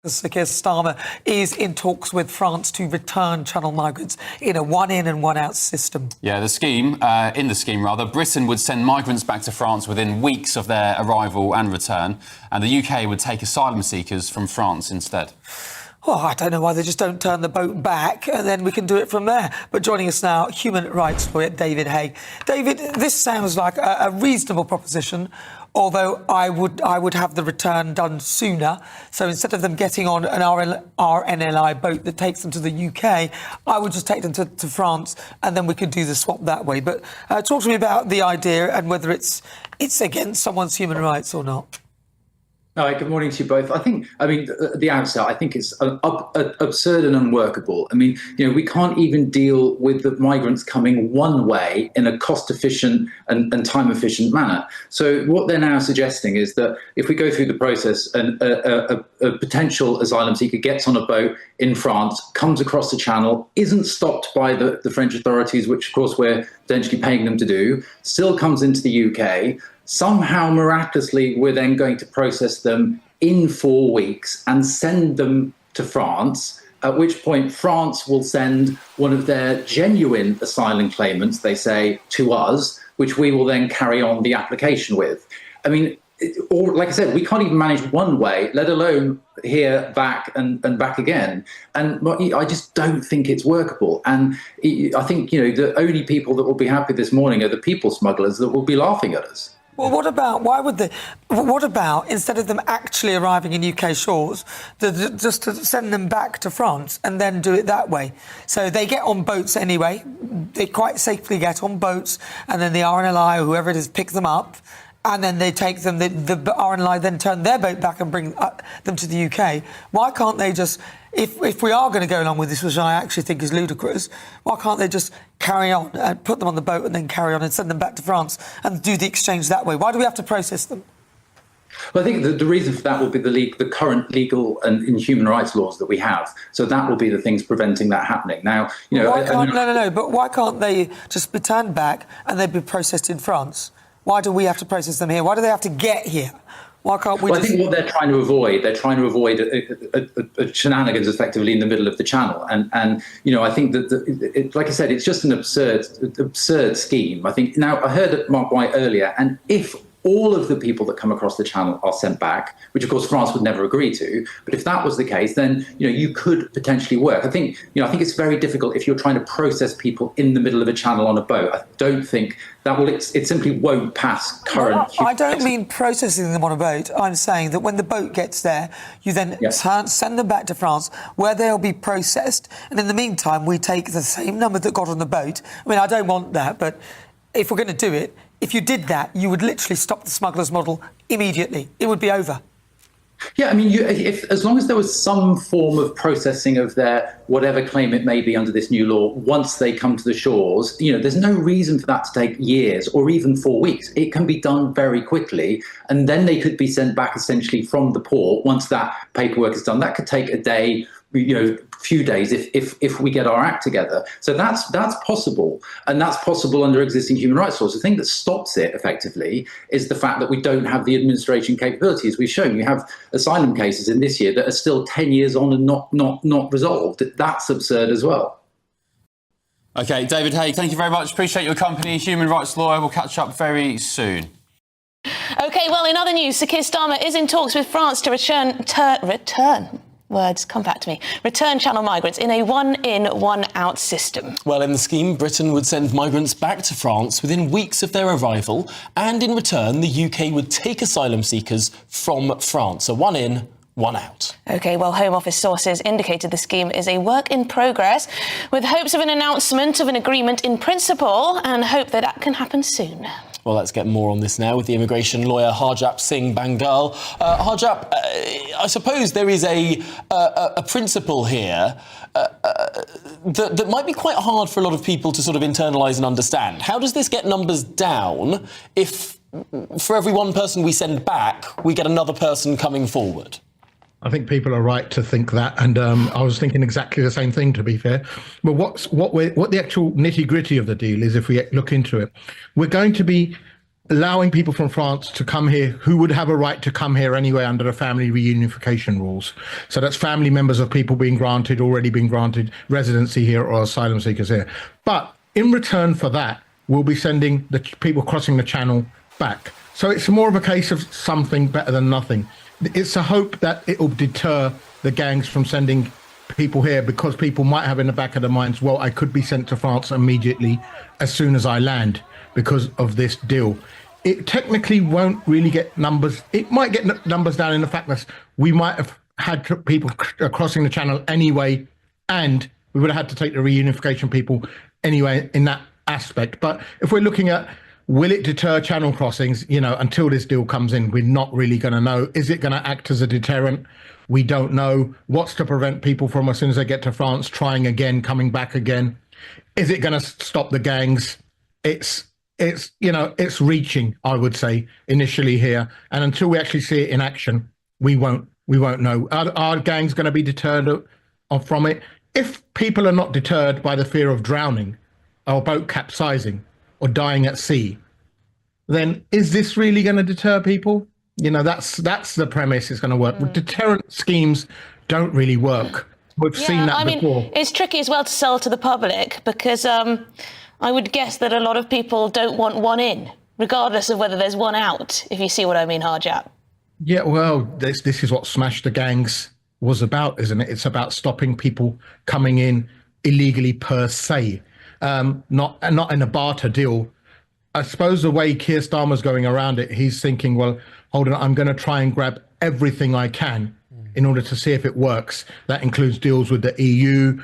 Keir Starmer is in talks with France to return channel migrants in a one-in and one-out system. Yeah, in the scheme, Britain would send migrants back to France within weeks of their arrival and return, and the UK would take asylum seekers from France instead. Oh, I don't know why they just don't turn the boat back and then we can do it from there. But joining us now, human rights lawyer David Haigh. David, this sounds like a reasonable proposition, although I would have the return done sooner. So instead of them getting on an RNLI boat that takes them to the UK, I would just take them to France and then we could do the swap that way. But talk to me about the idea and whether it's against someone's human rights or not. Hi, good morning to you both. At the outset, I think it's absurd and unworkable. We can't even deal with the migrants coming one way in a cost-efficient and time-efficient manner. So what they're now suggesting is that if we go through the process and a potential asylum seeker gets on a boat in France, comes across the channel, isn't stopped by the French authorities, which of course we're potentially paying them to do, still comes into the UK, somehow, miraculously, we're then going to process them in 4 weeks and send them to France, at which point France will send one of their genuine asylum claimants, they say, to us, which we will then carry on the application with. Or like I said, we can't even manage one way, let alone here, back and back again. And I just don't think it's workable. And I think, the only people that will be happy this morning are the people smugglers that will be laughing at us. Well, what about, instead of them actually arriving in UK shores, just to send them back to France and then do it that way? So they get on boats anyway, they quite safely get on boats, and then the RNLI or whoever it is pick them up, and then they take them, the RNLI then turn their boat back and bring them to the UK. Why can't they just, if we are going to go along with this, which I actually think is ludicrous, why can't they just carry on and put them on the boat and then carry on and send them back to France and do the exchange that way? Why do we have to process them? Well, I think the reason for that will be the current legal and human rights laws that we have. So that will be the things preventing that happening. Now, but why can't they just be turned back and they'd be processed in France? Why do we have to process them here? Why do they have to get here? Why can't we? Well, I think what they're trying to avoid a shenanigans effectively in the middle of the channel. And I think that, like I said, it's just an absurd scheme. I think now I heard Mark White earlier, and if all of the people that come across the channel are sent back, which of course France would never agree to. But if that was the case, then you could potentially work. I think it's very difficult if you're trying to process people in the middle of a channel on a boat. I don't think that will. It simply won't pass current. I don't mean processing them on a boat. I'm saying that when the boat gets there, you then send them back to France, where they'll be processed, and in the meantime, we take the same number that got on the boat. I don't want that, but if we're going to do it. If you did that, you would literally stop the smugglers model immediately. It would be over. Yeah, as long as there was some form of processing of their whatever claim it may be under this new law, once they come to the shores, there's no reason for that to take years or even 4 weeks. It can be done very quickly, and then they could be sent back essentially from the port once that paperwork is done. That could take a day, few days if we get our act together. So that's possible, and that's possible under existing human rights laws. The thing that stops it effectively is the fact that we don't have the administration capabilities. We've shown we have asylum cases in this year that are still 10 years on and not resolved. That's absurd as well. OK, David Haigh, thank you very much. Appreciate your company. Human rights lawyer. We'll catch up very soon. OK, well, in other news, Sir Keir Starmer is in talks with France to return. Words come back to me. Return channel migrants in a one-in, one-out system. Well, in the scheme, Britain would send migrants back to France within weeks of their arrival, and in return, the UK would take asylum seekers from France. A one-in, one out. OK, well, Home Office sources indicated the scheme is a work in progress, with hopes of an announcement of an agreement in principle, and hope that can happen soon. Well, let's get more on this now with the immigration lawyer Harjap Singh Bangal. Harjap, I suppose there is a principle here that might be quite hard for a lot of people to sort of internalise and understand. How does this get numbers down if for every one person we send back, we get another person coming forward? I think people are right to think that, and I was thinking exactly the same thing, to be fair. But what the actual nitty-gritty of the deal is, if we look into it, we're going to be allowing people from France to come here who would have a right to come here anyway under the family reunification rules. So that's family members of people already being granted residency here or asylum seekers here. But in return for that, we'll be sending the people crossing the channel back. So it's more of a case of something better than nothing. It's a hope that it will deter the gangs from sending people here, because people might have in the back of their minds, well, I could be sent to France immediately as soon as I land because of this deal. It technically won't really get numbers. It might get numbers down in the fact that we might have had people crossing the channel anyway, and we would have had to take the reunification people anyway in that aspect. But if we're looking at, will it deter channel crossings? Until this deal comes in, we're not really going to know. Is it going to act as a deterrent? We don't know. What's to prevent people from, as soon as they get to France, trying again, coming back again? Is it going to stop the gangs? It's reaching, I would say, initially here. And until we actually see it in action, we won't know. Are gangs going to be deterred from it? If people are not deterred by the fear of drowning or boat capsizing or dying at sea, then is this really going to deter people? That's the premise it's going to work. Deterrent schemes don't really work. We've seen that before. It's tricky as well to sell to the public, because I would guess that a lot of people don't want one in, regardless of whether there's one out, if you see what I mean, Harjap. Yeah, well, this is what Smash the Gangs was about, isn't it? It's about stopping people coming in illegally per se, not in a barter deal. I suppose the way Keir Starmer's going around it, he's thinking, well, hold on, I'm going to try and grab everything I can in order to see if it works. That includes deals with the EU,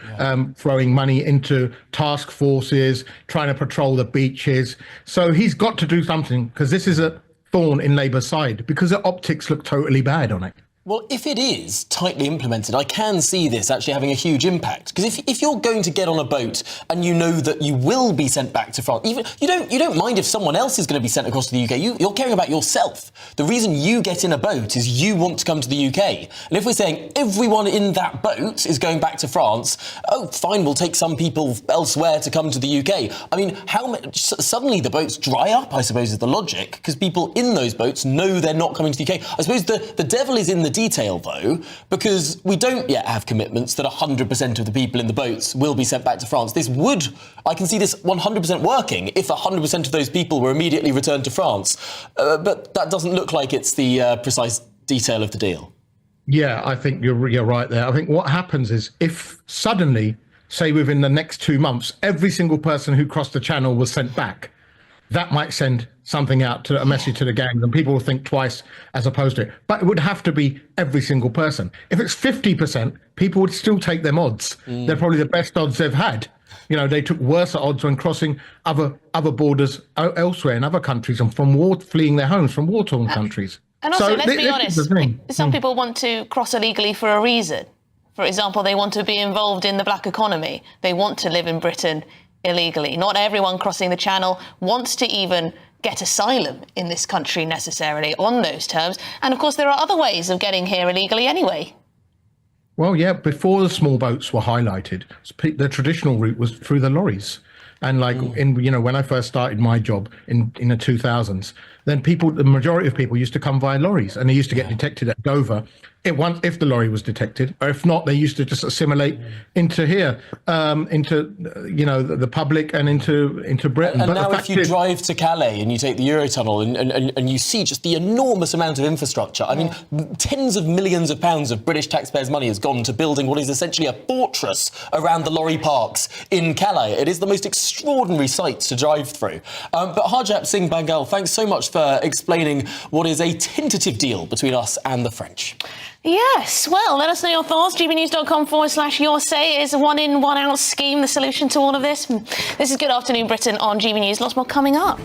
throwing money into task forces, trying to patrol the beaches. So he's got to do something, because this is a thorn in Labour's side, because the optics look totally bad on it. Well, if it is tightly implemented, I can see this actually having a huge impact. Because if you're going to get on a boat and you know that you will be sent back to France, even you don't mind if someone else is going to be sent across to the UK. You're caring about yourself. The reason you get in a boat is you want to come to the UK. And if we're saying everyone in that boat is going back to France, oh, fine, we'll take some people elsewhere to come to the UK. I mean, suddenly the boats dry up, I suppose, is the logic, because people in those boats know they're not coming to the UK. I suppose the devil is in the detail, though, because we don't yet have commitments that 100% of the people in the boats will be sent back to France. I can see this 100% working if 100% of those people were immediately returned to France. But that doesn't look like it's the precise detail of the deal. Yeah, I think you're right there. I think what happens is, if suddenly, say within the next 2 months, every single person who crossed the channel was sent back, that might send something out, to a message to the gangs, and people will think twice as opposed to it. But it would have to be every single person. If it's 50%, people would still take them odds. They're probably the best odds they've had. They took worse odds when crossing other borders elsewhere in other countries, and fleeing their homes from war-torn countries. And also, let's be honest, some people want to cross illegally for a reason. For example, they want to be involved in the black economy. They want to live in Britain illegally. Not everyone crossing the channel wants to even get asylum in this country necessarily on those terms. And of course, there are other ways of getting here illegally anyway. Well, yeah, before the small boats were highlighted, the traditional route was through the lorries. And when I first started my job in the 2000s, then the majority of people used to come via lorries, and they used to get detected at Dover if the lorry was detected, or if not, they used to just assimilate into here, into the public and into Britain. And but now if you drive to Calais and you take the Eurotunnel and you see just the enormous amount of infrastructure, I mean, tens of millions of pounds of British taxpayers' money has gone to building what is essentially a fortress around the lorry parks in Calais. It is the most extraordinary sight to drive through. But Harjap Singh Bangal, thanks so much for explaining what is a tentative deal between us and the French. Yes, well, let us know your thoughts. gbnews.com/your say. Is a one in, one out scheme the solution to all of this? This is Good Afternoon Britain on GB News. Lots more coming up.